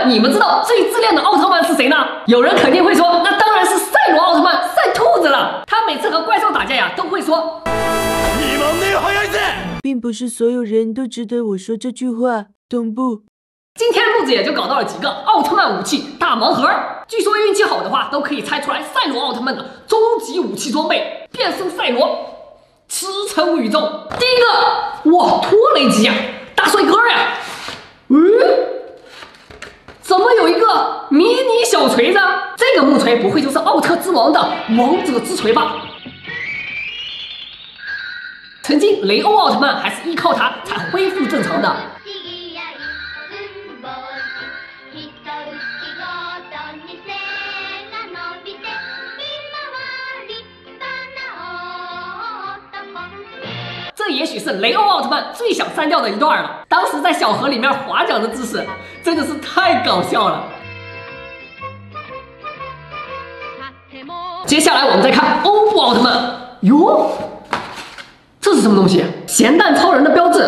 们，你们知道最自恋的奥特曼是谁呢？有人肯定会说，那当然是赛罗奥特曼，赛兔子了。他每次和怪兽打架呀，都会说。并不是所有人都值得我说这句话，懂不？今天木子也就搞到了几个奥特曼武器大盲盒，据说运气好的话，都可以猜出来赛罗奥特曼的终极武器装备——变身赛罗，驰骋宇宙。第一个，哇，托雷吉呀，大帅哥呀！怎么有一个迷你小锤子？这个木锤不会就是奥特之王的王者之锤吧？曾经雷欧奥特曼还是依靠它才恢复正常的。这也许是雷欧奥特曼最想删掉的一段了。当时在小河里面划桨的姿势真的是太搞笑了。接下来我们再看欧布奥特曼，哟。这是什么东西？咸蛋超人的标志，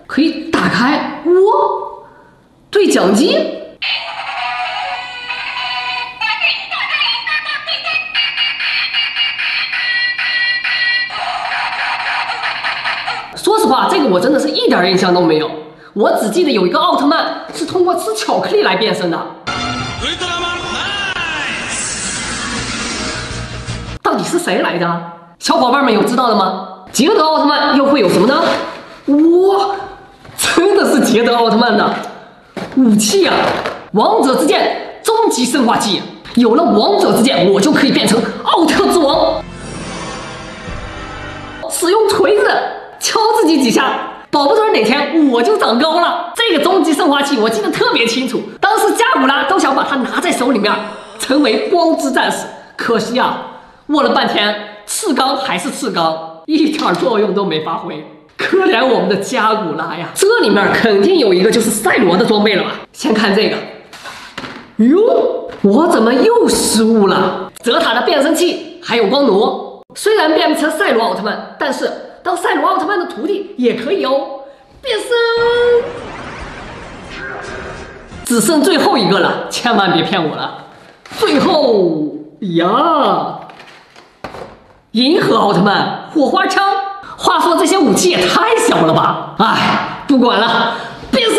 可以打开。哇，对讲机。说实话，这个我真的是一点印象都没有。我只记得有一个奥特曼是通过吃巧克力来变身的。到底是谁来的？小伙伴们有知道的吗？捷德奥特曼又会有什么呢？哇，真的是捷德奥特曼的武器啊！王者之剑终极生化器，有了王者之剑，我就可以变成奥特之王。使用锤子敲自己几下，保不准哪天我就长高了。这个终极生化器我记得特别清楚，当时加古拉都想把它拿在手里面，成为光之战士。可惜啊，握了半天，赤钢还是赤钢。一点作用都没发挥，可怜我们的加古拉呀！这里面肯定有一个就是赛罗的装备了吧？先看这个，哟，我怎么又失误了？泽塔的变身器还有光弩，虽然变不成赛罗奥特曼，但是当赛罗奥特曼的徒弟也可以哦。变身，只剩最后一个了，千万别骗我了。最后呀。银河奥特曼火花枪，话说这些武器也太小了吧！哎，不管了，变身！